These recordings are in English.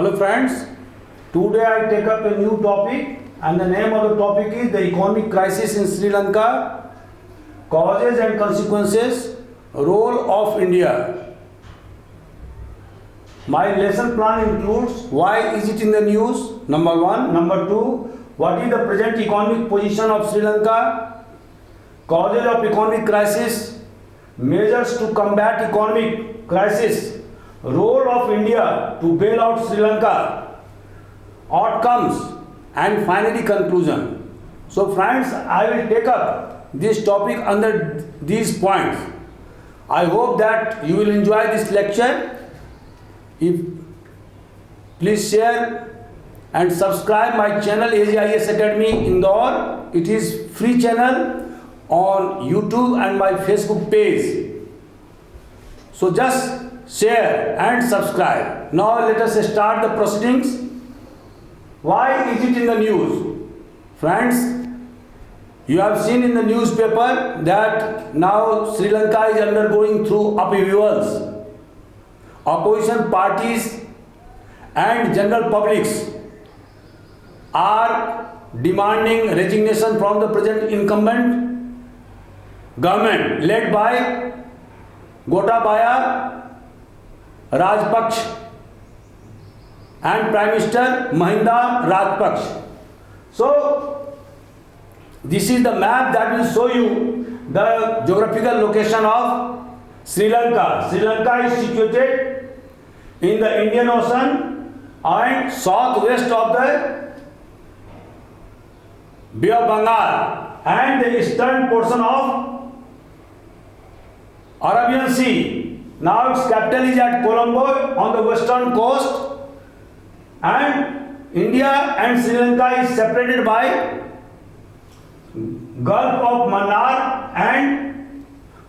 Hello friends, today I take up a new topic and the name of the topic is the economic crisis in Sri Lanka, causes and consequences, role of India. My lesson plan includes why is it in the news, number 1, number 2, what is the present economic position of Sri Lanka, causes of economic crisis, measures to combat economic crisis, role of India to bail out Sri Lanka, outcomes and finally conclusion. So friends, I will take up this topic under these points. I hope that you will enjoy this lecture. If please share and subscribe my channel AGIS Academy Indore. It is free channel on YouTube and my Facebook page. So just share and subscribe. Now let us start the proceedings. Why is it in the news? Friends, you have seen in the newspaper that now Sri Lanka is undergoing through upheavals. Opposition parties and general publics are demanding resignation from the present incumbent government led by Gotabaya Rajapaksa and Prime Minister Mahinda Rajapaksa. So this is the map that will show you the geographical location of Sri Lanka. Sri Lanka is situated in the Indian Ocean and southwest of the Bay of Bengal and the eastern portion of Arabian Sea. Now its capital is at Colombo on the western coast, and India and Sri Lanka is separated by Gulf of Mannar and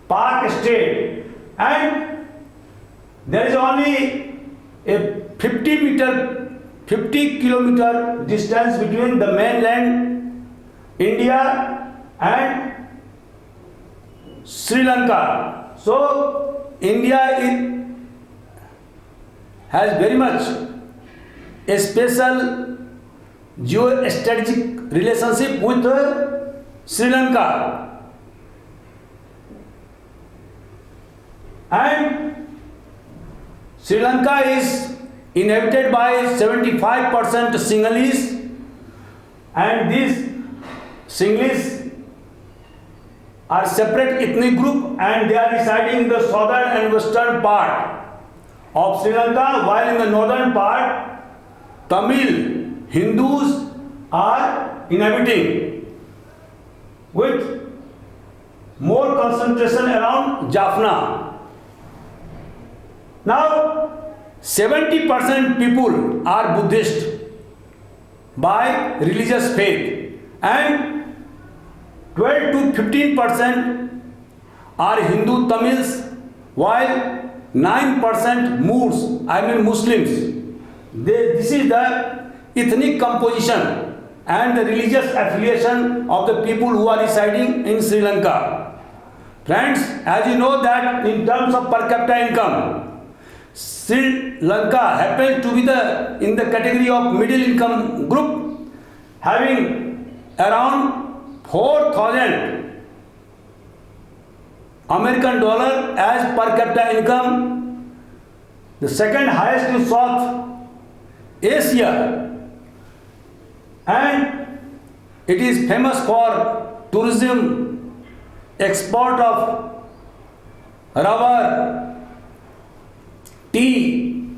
Pak State, and there is only a 50 kilometer distance between the mainland India and Sri Lanka. So India has very much a special geostrategic relationship with Sri Lanka, and Sri Lanka is inhabited by 75% Sinhalese, and these Sinhalese are separate ethnic group and they are residing in the southern and western part of Sri Lanka, while in the northern part Tamil Hindus are inhabiting, with more concentration around Jaffna. Now 70% people are Buddhist by religious faith, and 12 to 15% are Hindu Tamils, while 9% Muslims. This is the ethnic composition and the religious affiliation of the people who are residing in Sri Lanka. Friends, as you know that in terms of per capita income, Sri Lanka happens to be in the category of middle income group, having around 4,000 American dollar as per capita income, the second highest in South Asia, and it is famous for tourism, export of rubber, tea,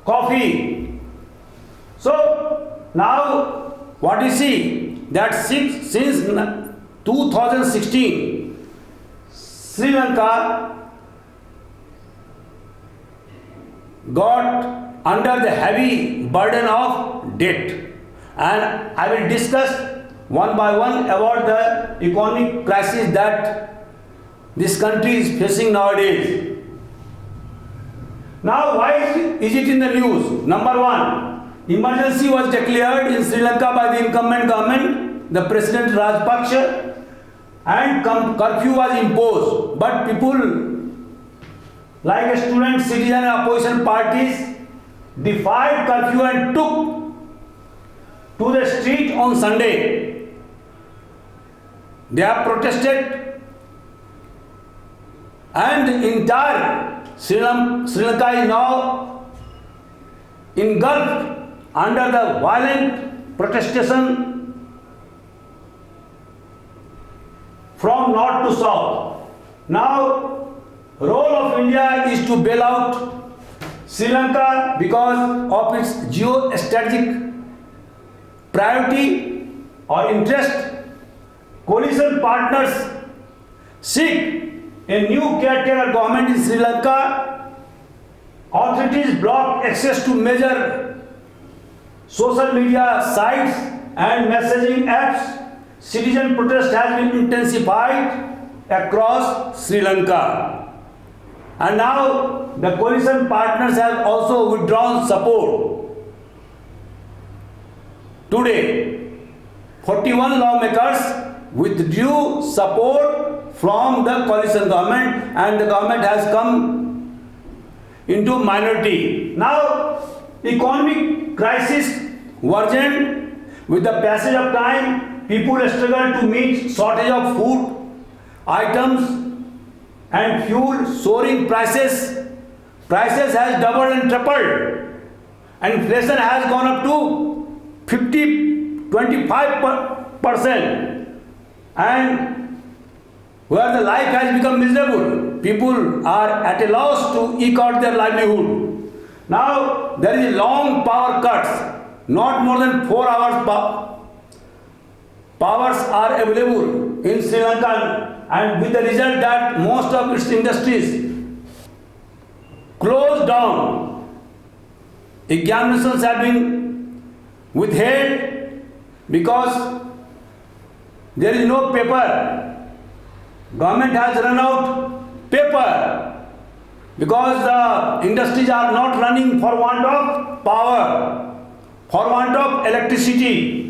coffee. So now what you see that since 2016 Sri Lanka got under the heavy burden of debt, and I will discuss one by one about the economic crisis that this country is facing nowadays. Now why is it in the news? Number 1, emergency was declared in Sri Lanka by the incumbent government, the President Rajapaksa, and curfew was imposed, but people like student, citizen and opposition parties defied curfew and took to the street on Sunday. They have protested, and the entire Sri Lanka is now engulfed under the violent protestation from north to south. Now, role of India is to bail out Sri Lanka because of its geostrategic priority or interest. Coalition partners seek a new caretaker government in Sri Lanka. Authorities block access to major social media sites and messaging apps. Citizen protest has been intensified across Sri Lanka. And now the coalition partners have also withdrawn support. Today, 41 lawmakers withdrew support from the coalition government, and the government has come into minority. Now, economic crisis worsened with the passage of time. People struggle to meet shortage of food items and fuel. Soaring prices has doubled and tripled. Inflation has gone up to 25%, and where the life has become miserable, people are at a loss to eke out their livelihood. Now there is long power cuts, not more than 4 hours powers are available in Sri Lanka, and with the result that most of its industries closed down. Examinations have been withheld because there is no paper. Government has run out paper because the industries are not running for want of power, for want of electricity.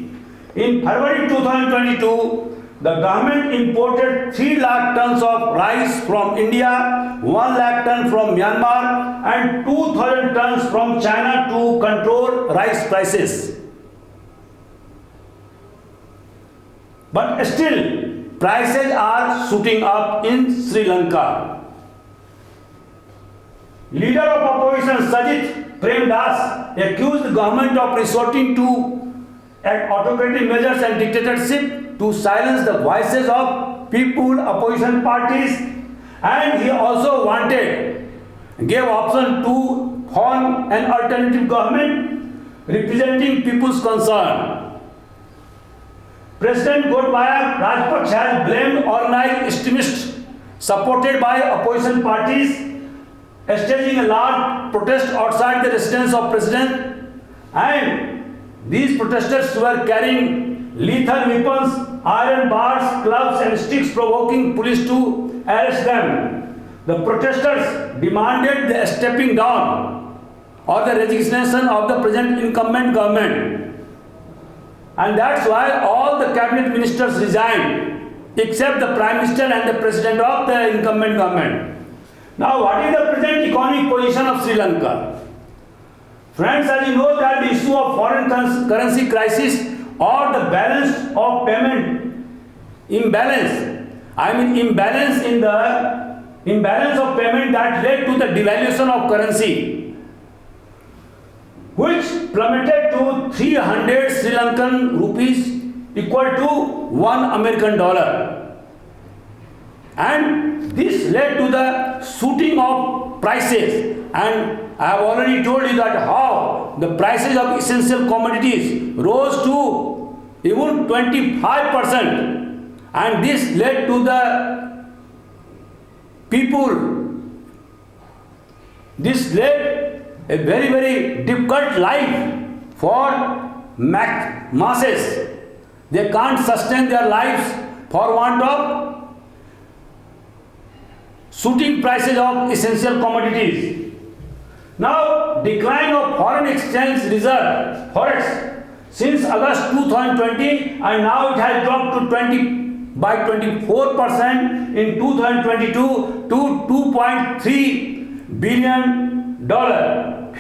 In February 2022, the government imported 3 lakh tons of rice from India, 1 lakh ton from Myanmar, and 2,000 tons from China to control rice prices. But still, prices are shooting up in Sri Lanka. Leader of opposition Sajith Premdas accused the government of resorting to autocratic measures and dictatorship to silence the voices of people, opposition parties, and he also gave option to form an alternative government representing people's concern. President Gotabaya Rajapaksa has blamed organized extremists supported by opposition parties, staging a large protest outside the residence of President, and these protesters were carrying lethal weapons, iron bars, clubs and sticks, provoking police to arrest them. The protesters demanded the stepping down or the resignation of the present incumbent government. And that's why all the cabinet ministers resigned, except the Prime Minister and the President of the incumbent government. Now, what is the present economic position of Sri Lanka? Friends, as you know that the issue of foreign currency crisis or the balance of payment imbalance of payment that led to the devaluation of currency, which plummeted to 300 Sri Lankan rupees equal to $1 American. And this led to the shooting of prices. And I have already told you that how the prices of essential commodities rose to even 25%. And this led to the people, this led a very, very difficult life for masses. They can't sustain their lives for want of shooting prices of essential commodities. Now, decline of foreign exchange reserve, forex, since August 2020, and now it has dropped to by 24% in 2022 to $2.3 billion.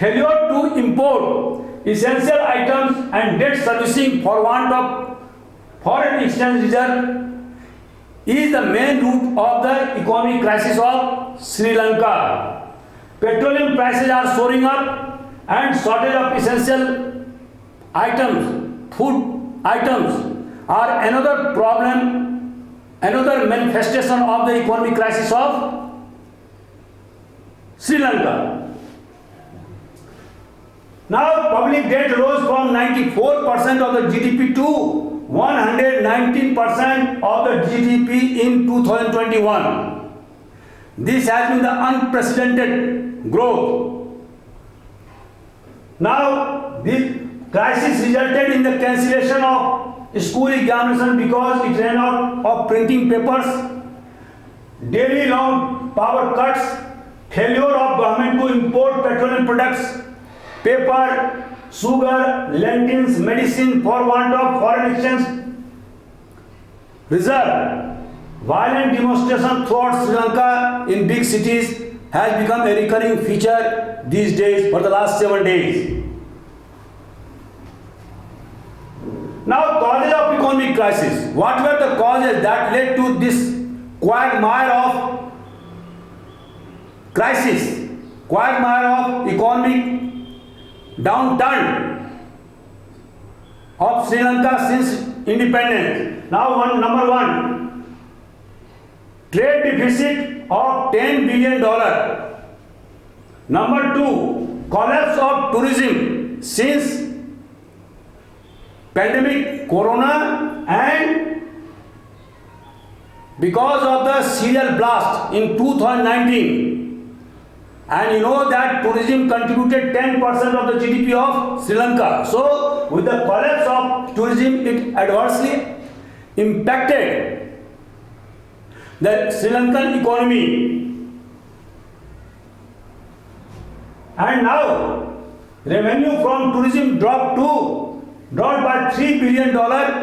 failure to import essential items and debt servicing for want of foreign exchange reserve is the main root of the economic crisis of Sri Lanka. Petroleum prices are soaring up and shortage of essential items, food items are another problem, another manifestation of the economic crisis of Sri Lanka. Now public debt rose from 94% of the GDP to 119% of the GDP in 2021. This has been the unprecedented growth. Now, this crisis resulted in the cancellation of school examination because it ran out of printing papers, daily long power cuts, failure of government to import petroleum products, paper, sugar, lentils, medicine for want of foreign exchange reserve. Violent demonstration throughout Sri Lanka in big cities has become a recurring feature these days for the last 7 days. Now, causes of economic crisis. What were the causes that led to this quagmire of crisis, quagmire of economic downturn of Sri Lanka since independence? Now, number one, trade deficit of $10 billion. Number two, collapse of tourism since pandemic corona and because of the serial blast in 2019. And you know that tourism contributed 10% of the GDP of Sri Lanka. So, with the collapse of tourism, it adversely impacted the Sri Lankan economy. And now, revenue from tourism dropped by $3 billion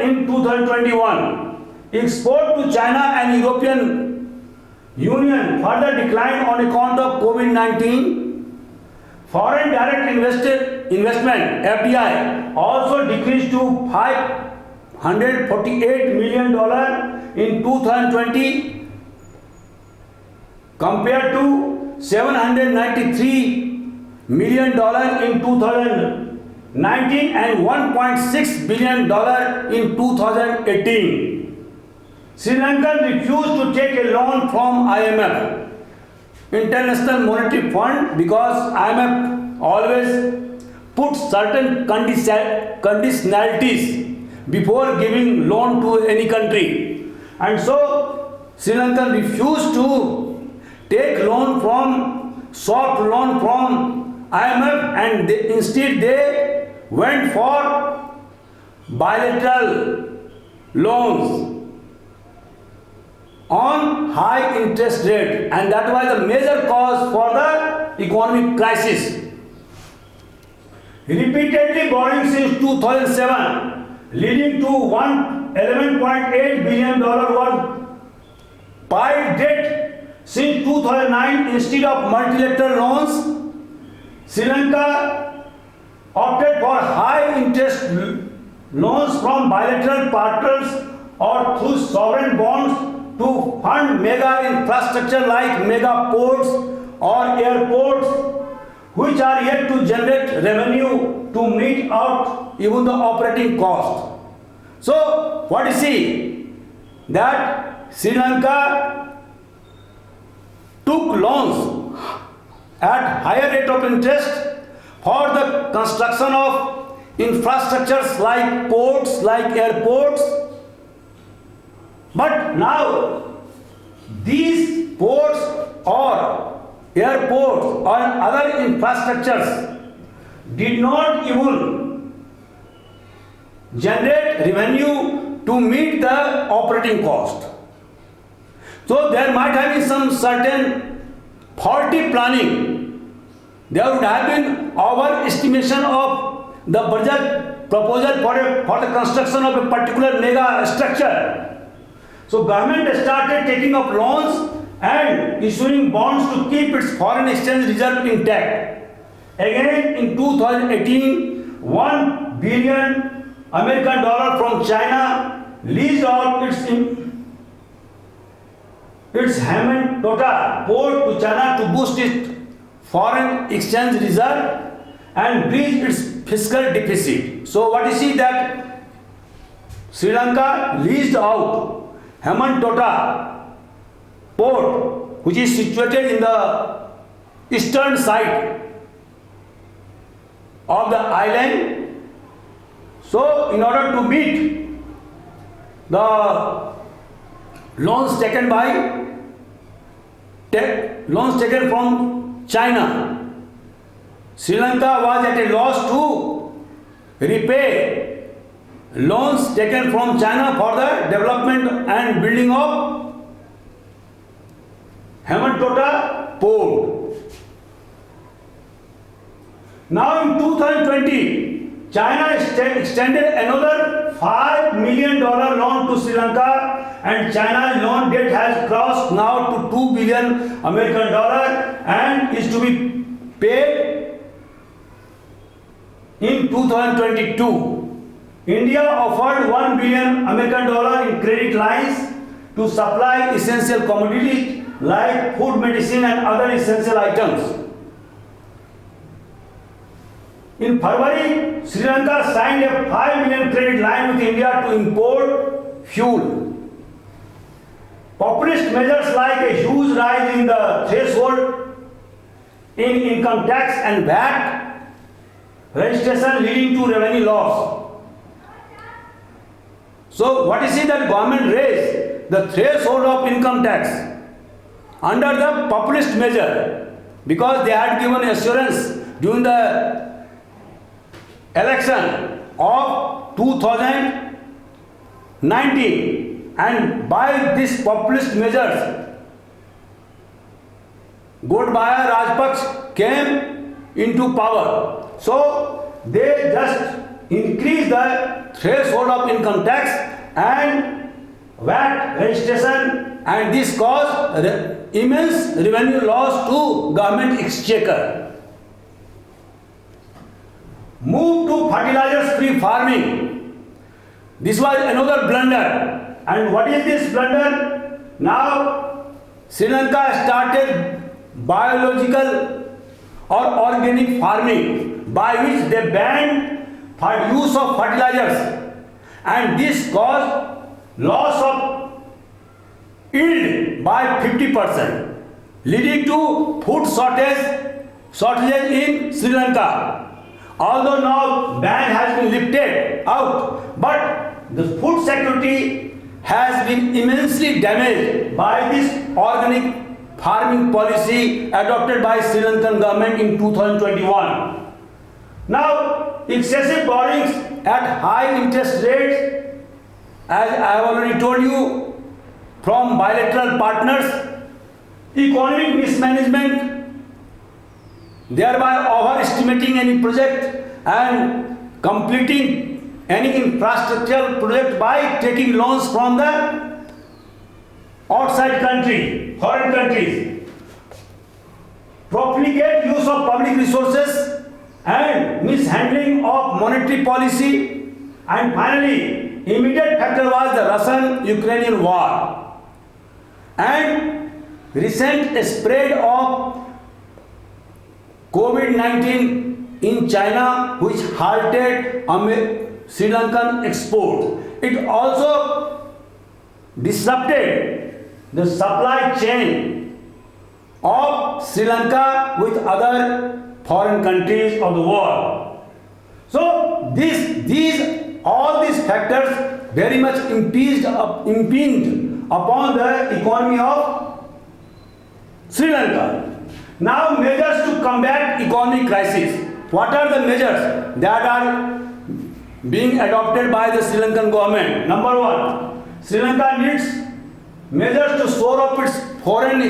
in 2021. Export to China and European Union further declined on account of COVID-19. Foreign direct investment (FDI) also decreased to $548 million in 2020 compared to $793 million in 2019 and $1.6 billion in 2018. Sri Lanka refused to take a loan from IMF, International Monetary Fund, because IMF always puts certain conditionalities before giving loan to any country. And so Sri Lanka refused to take soft loan from IMF, and instead they went for bilateral loans on high interest rate, and that was the major cause for the economic crisis. Repeatedly borrowing since 2007, leading to $11.8 billion worth piled debt since 2009 instead of multilateral loans. Sri Lanka opted for high interest loans from bilateral partners or through sovereign bonds to fund mega infrastructure like mega ports or airports, which are yet to generate revenue to meet out even the operating cost. So, what you see, that Sri Lanka took loans at higher rate of interest for the construction of infrastructures like ports, like airports. But now, these ports or airports or other infrastructures did not even generate revenue to meet the operating cost. So there might have been some certain faulty planning. There would have been overestimation of the budget proposal for the construction of a particular mega structure. So government started taking up loans and issuing bonds to keep its foreign exchange reserve intact. Again in 2018, $1 billion American dollar from China leased out its Hambantota port to China to boost its foreign exchange reserve and bridge its fiscal deficit. So what you see that Sri Lanka leased out Hambantota port, which is situated in the eastern side of the island. So in order to meet the loans taken from China, Sri Lanka was at a loss to repay loans taken from China for the development and building of Hambantota port. Now in 2020, China extended another $5 million loan to Sri Lanka, and China's loan debt has crossed now to $2 billion American dollar and is to be paid in 2022. India offered $1 billion American dollar in credit lines to supply essential commodities like food, medicine and other essential items. In February, Sri Lanka signed a $5 million credit line with India to import fuel. Populist measures like a huge rise in the threshold in income tax and VAT registration leading to revenue loss. So what is it that government raised the threshold of income tax under the populist measure because they had given assurance during the election of 2019, and by these populist measures Gotabaya Rajapaksa came into power. So they just increased the threshold of income tax and VAT registration, and this caused immense revenue loss to government exchequer. Move to fertilizers-free farming. This was another blunder. And what is this blunder? Now, Sri Lanka started biological or organic farming, by which they banned for use of fertilizers, and this caused loss of yield by 50%, leading to food shortages in Sri Lanka. Although now ban has been lifted out, but the food security has been immensely damaged by this organic farming policy adopted by Sri Lankan government in 2021. Now, excessive borrowings at high interest rates, as I have already told you, from bilateral partners, economic mismanagement, thereby overestimating any project and completing any infrastructural project by taking loans from the outside country, foreign countries, profligate use of public resources and mishandling of monetary policy, and finally, immediate factor was the Russian-Ukrainian war and recent spread of COVID-19 in China, which halted Sri Lankan export. It also disrupted the supply chain of Sri Lanka with other foreign countries of the world. So all these factors very much impinged upon the economy of Sri Lanka. Now, measures to combat economic crisis. What are the measures that are being adopted by the Sri Lankan government? Number one, Sri Lanka needs measures to shore up its foreign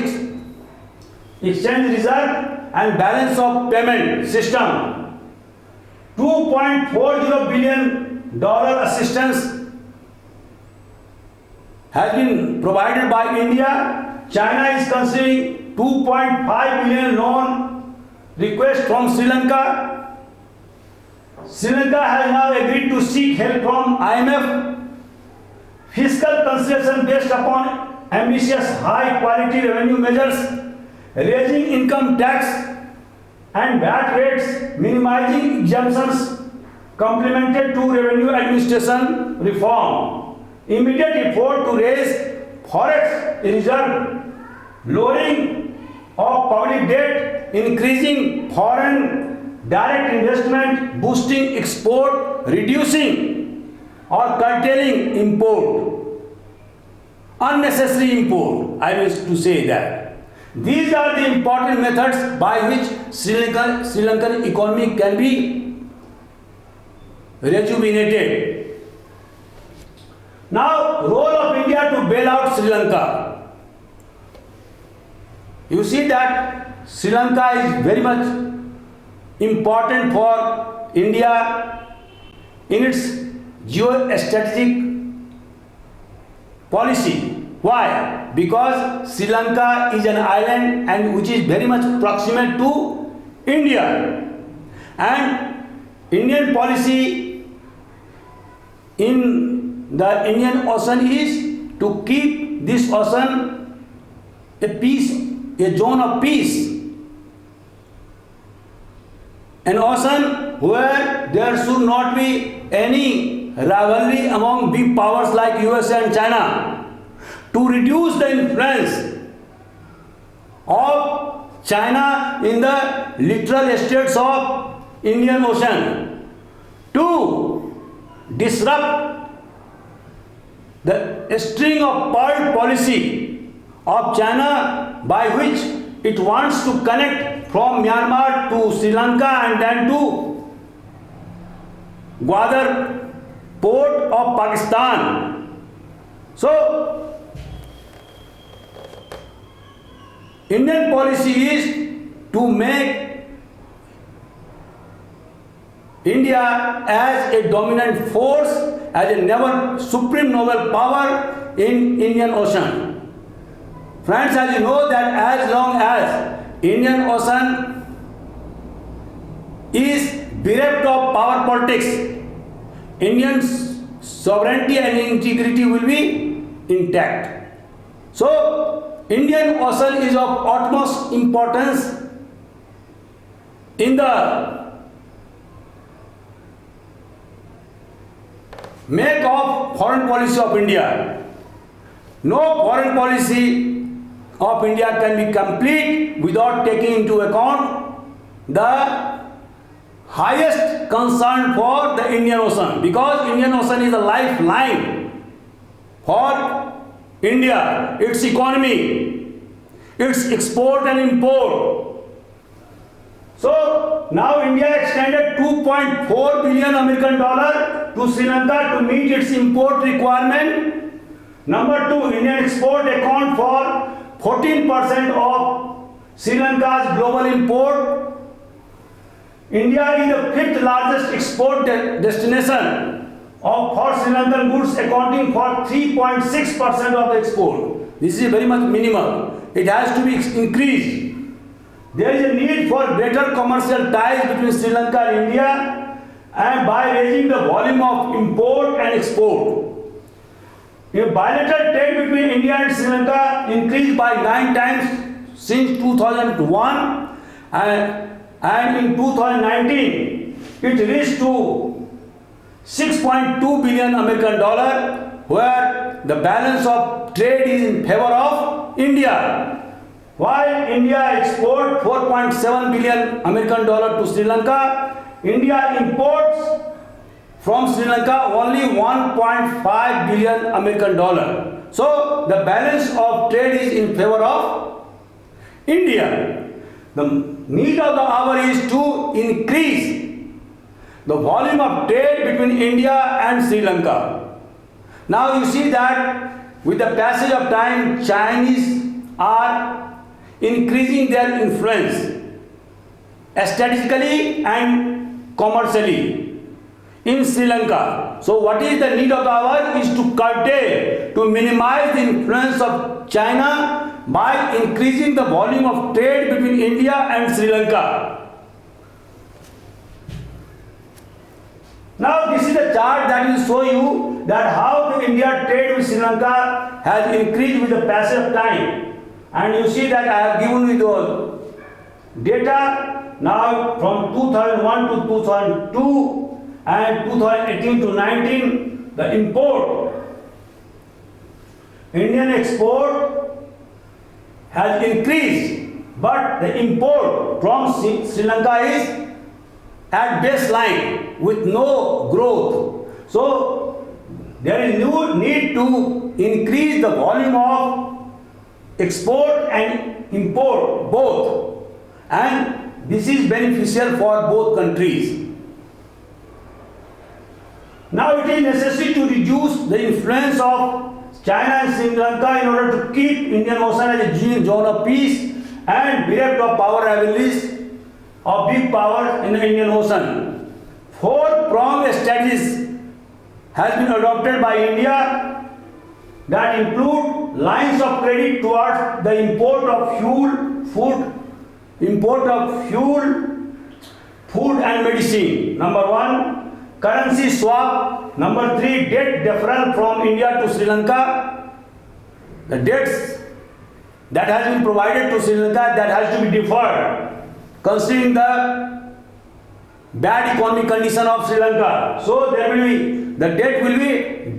exchange reserve and balance of payment system. $2.40 billion assistance has been provided by India. China is considering $2.5 billion loan request from Sri Lanka. Sri Lanka has now agreed to seek help from IMF. Fiscal concession based upon ambitious high quality revenue measures, raising income tax and VAT rates, minimizing exemptions, complemented to revenue administration reform. Immediate effort to raise forex reserve, lowering of public debt, increasing foreign direct investment, boosting export, reducing or curtailing import, unnecessary import. I wish to say that these are the important methods by which Sri Lankan economy can be rejuvenated. Now, role of India to bail out Sri Lanka. You see that Sri Lanka is very much important for India in its geostrategic policy. Why? Because Sri Lanka is an island and which is very much proximate to India, and Indian policy in the Indian Ocean is to keep this ocean a zone of peace, an ocean where there should not be any rivalry among big powers like USA and China, to reduce the influence of China in the littoral estates of Indian Ocean, to disrupt the string of pearl policy of China by which it wants to connect from Myanmar to Sri Lanka and then to Gwadar port of Pakistan. So, Indian policy is to make India as a dominant force, as a supreme naval power in Indian Ocean. Friends, as you know that as long as Indian Ocean is bereft of power politics, Indian sovereignty and integrity will be intact. So, Indian Ocean is of utmost importance in the make of foreign policy of India. No foreign policy of India can be complete without taking into account the highest concern for the Indian Ocean, because Indian Ocean is a lifeline for India, its economy, its export and import. So now India extended $2.4 billion American to Sri Lanka to meet its import requirement. Number two, Indian export account for 14% of Sri Lanka's global import. India is the fifth largest export destination for Sri Lankan goods, accounting for 3.6% of the export. This is very much minimal. It has to be increased. There is a need for greater commercial ties between Sri Lanka and India, and by raising the volume of import and export. Bilateral trade between India and Sri Lanka increased by 9 times since 2001, and in 2019 it reached to $6.2 billion American, where the balance of trade is in favor of India. While India export $4.7 billion American to Sri Lanka, India imports from Sri Lanka only $1.5 billion American. So the balance of trade is in favor of India. The need of the hour is to increase the volume of trade between India and Sri Lanka. Now you see that with the passage of time, Chinese are increasing their influence strategically and commercially in Sri Lanka. So what is the need of the hour is to curtail, to minimize the influence of China by increasing the volume of trade between India and Sri Lanka. Now this is a chart that will show you that how the India trade with Sri Lanka has increased with the passage of time. And you see that I have given you the data now from 2001 to 2002 and 2018 to 19, the import. Indian export has increased, but the import from Sri Lanka is at baseline with no growth. So there is no need to increase the volume of export and import both, and this is beneficial for both countries. Now it is necessary to reduce the influence of China and Sri Lanka in order to keep Indian Ocean as a zone of peace and bereft of power rivalries of big powers in the Indian Ocean. Four-pronged strategies has been adopted by India that include lines of credit towards the import of food and medicine. Number one, currency swap. Number three, debt deferral from India to Sri Lanka. The debts that has been provided to Sri Lanka, that has to be deferred, considering the bad economic condition of Sri Lanka. So there will be, the debt will be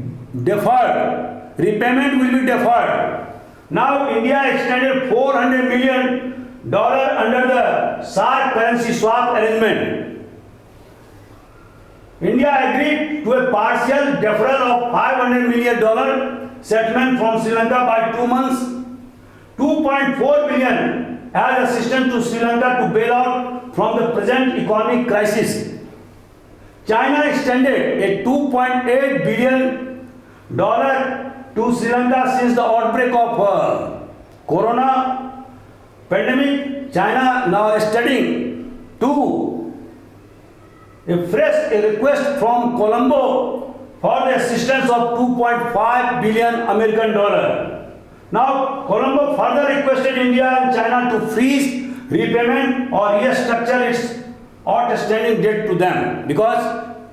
deferred, repayment will be deferred. Now India extended $400 million under the SAARC currency swap arrangement. India agreed to a partial deferral of $500 million settlement from Sri Lanka by 2 months, 2.4 billion as assistance to Sri Lanka to bail out from the present economic crisis. China extended a $2.8 billion to Sri Lanka since the outbreak of corona pandemic. China now is studying to a request from Colombo for the assistance of $2.5 billion American dollar. Now Colombo further requested India and China to freeze repayment or restructure its outstanding debt to them, because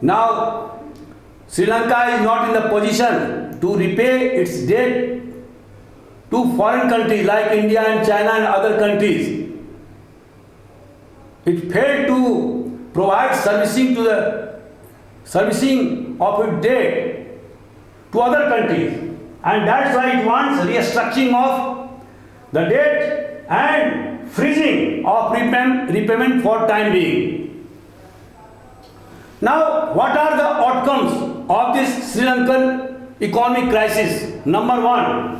now Sri Lanka is not in the position to repay its debt to foreign countries like India and China and other countries. It failed to provide servicing of its debt to other countries, and that's why it wants restructuring of the debt and freezing of repayment for time being. Now, what are the outcomes of this Sri Lankan economic crisis? Number one,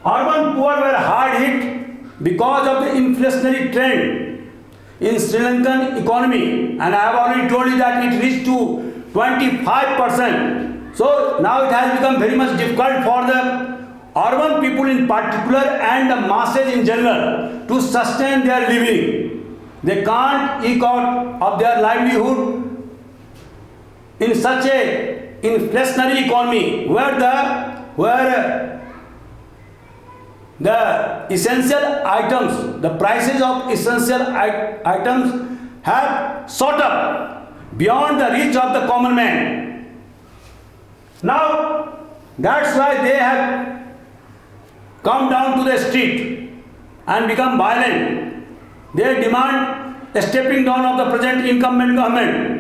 urban poor were hard hit because of the inflationary trend in Sri Lankan economy, and I have already told you that it reached to 25%. So now it has become very much difficult for the urban people in particular and the masses in general to sustain their living. They can't eke out of their livelihood in such a inflationary economy where the essential items, the prices of essential items have shot up beyond the reach of the common man. Now that's why they have come down to the street and become violent. They demand a stepping down of the present incumbent government.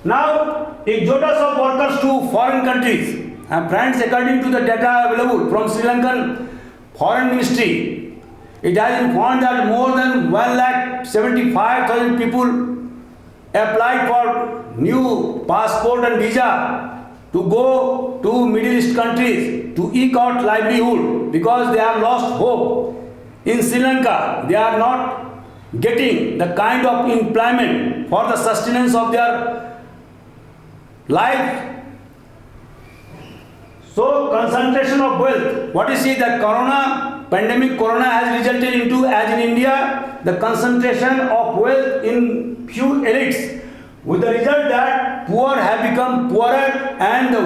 Now exodus of workers to foreign countries. And friends, according to the data available from Sri Lankan Foreign Ministry, it has informed that more than 1,75,000 people applied for new passport and visa to go to Middle East countries to eke out livelihood, because they have lost hope. In Sri Lanka, they are not getting the kind of employment for the sustenance of their life. So concentration of wealth. What you see, that corona has resulted into, as in India, the concentration of wealth in few elites, with the result that poor have become poorer and the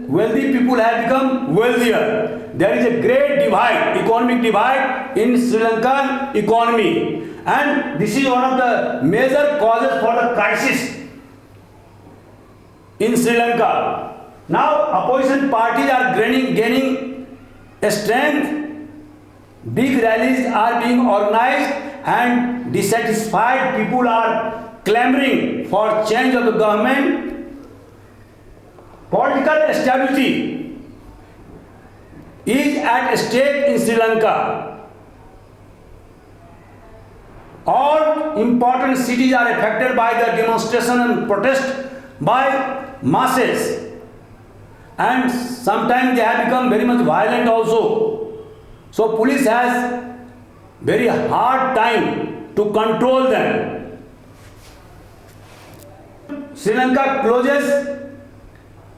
wealthy people have become wealthier. There is a great divide, economic divide in Sri Lankan economy, and this is one of the major causes for the crisis in Sri Lanka. Now opposition parties are gaining strength. Big rallies are being organized and dissatisfied people are clamoring for change of the government. Political stability is at stake in Sri Lanka. All important cities are affected by the demonstration and protest by masses, and sometimes they have become very much violent also. So police has very hard time to control them. Sri Lanka closes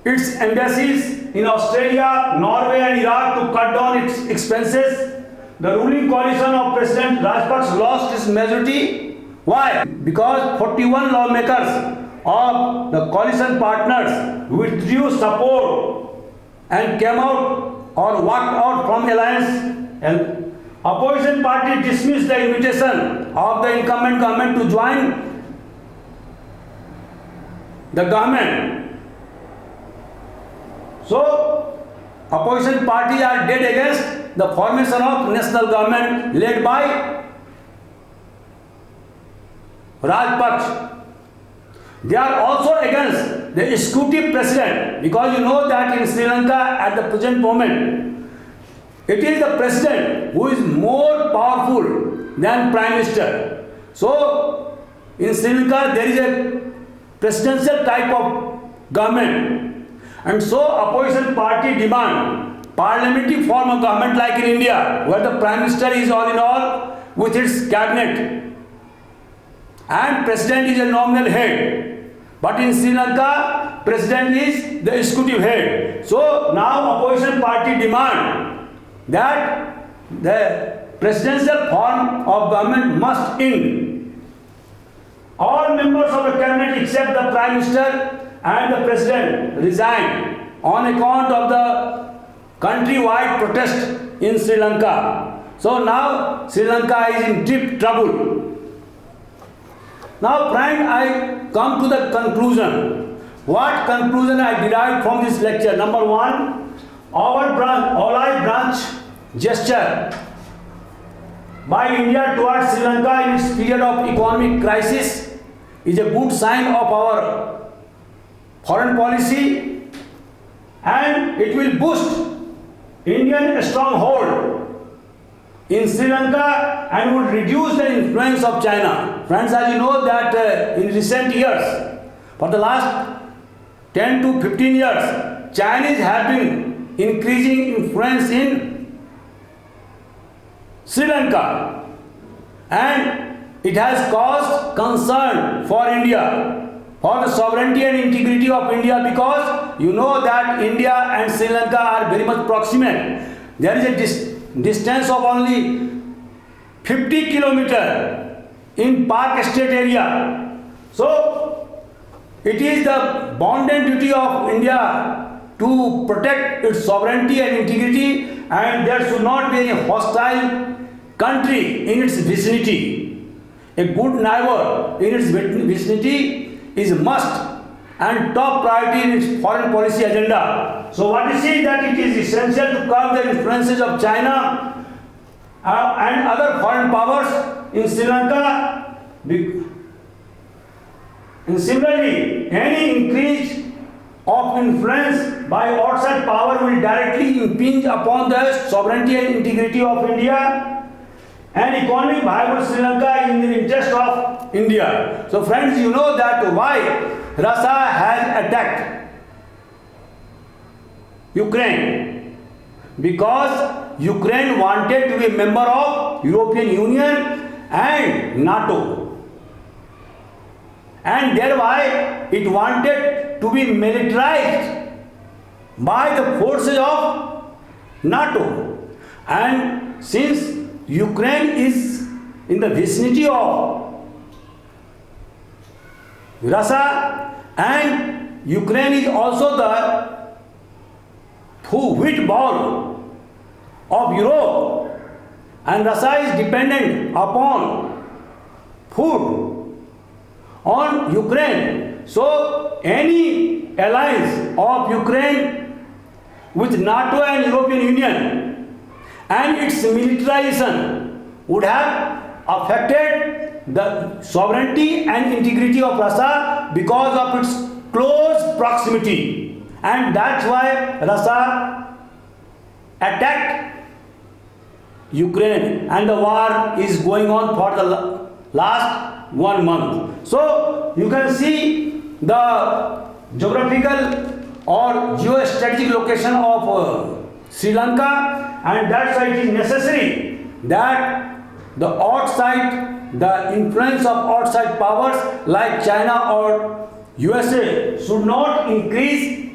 its embassies in Australia, Norway and Iraq to cut down its expenses. The ruling coalition of President Rajapaksa lost its majority. Why? Because 41 lawmakers of the coalition partners withdrew support and came out or walked out from alliance. And opposition party dismissed the invitation of the incumbent government to join the government. So opposition parties are dead against the formation of national government led by Rajapaksa. They are also against the executive president, because you know that in Sri Lanka at the present moment it is the president who is more powerful than prime minister. So in Sri Lanka there is a presidential type of government, and so opposition party demand parliamentary form of government like in India, where the prime minister is all in all with its cabinet and president is a nominal head. But in Sri Lanka, president is the executive head. So now opposition party demand that the presidential form of government must end. All members of the cabinet except the prime minister and the president resign on account of the countrywide protest in Sri Lanka. So now Sri Lanka is in deep trouble. Now friend, I come to the conclusion. What conclusion I derived from this lecture? Number one, allied branch gesture by India towards Sri Lanka in its period of economic crisis is a good sign of our foreign policy, and it will boost Indian stronghold in Sri Lanka and would reduce the influence of China. Friends, as you know that in recent years, for the last 10 to 15 years, Chinese have been increasing influence in Sri Lanka, and it has caused concern for India, for the sovereignty and integrity of India, because you know that India and Sri Lanka are very much proximate. There is a distance of only 50 kilometers in Park Estate area. So it is the bounden duty of India to protect its sovereignty and integrity, and there should not be any hostile country in its vicinity. A good neighbor in its vicinity is a must and top priority in its foreign policy agenda. So what we see that it is essential to curb the influences of China and other foreign powers in Sri Lanka. And similarly, any increase of influence by outside power will directly impinge upon the sovereignty and integrity of India and economic viable Sri Lanka in the interest of India. So friends, you know that why Russia has attacked Ukraine, because Ukraine wanted to be a member of European Union and NATO, and thereby it wanted to be militarized by the forces of NATO. And since Ukraine is in the vicinity of Russia, and Ukraine is also the wheat bowl of Europe, and Russia is dependent upon food on Ukraine. So any alliance of Ukraine with NATO and European Union and its militarization would have affected the sovereignty and integrity of Russia because of its close proximity, and that's why Russia attacked Ukraine, and the war is going on for the last 1 month. So you can see the geographical or geostrategic location of Sri Lanka, and that's why it is necessary that the outside, the influence of outside powers like China or USA should not increase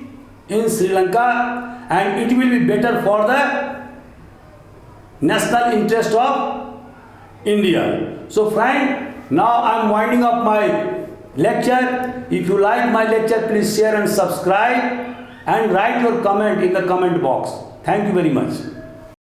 in Sri Lanka, and it will be better for the national interest of India. So friend, now I am winding up my lecture. If you like my lecture, please share and subscribe and write your comment in the comment box. Thank you very much.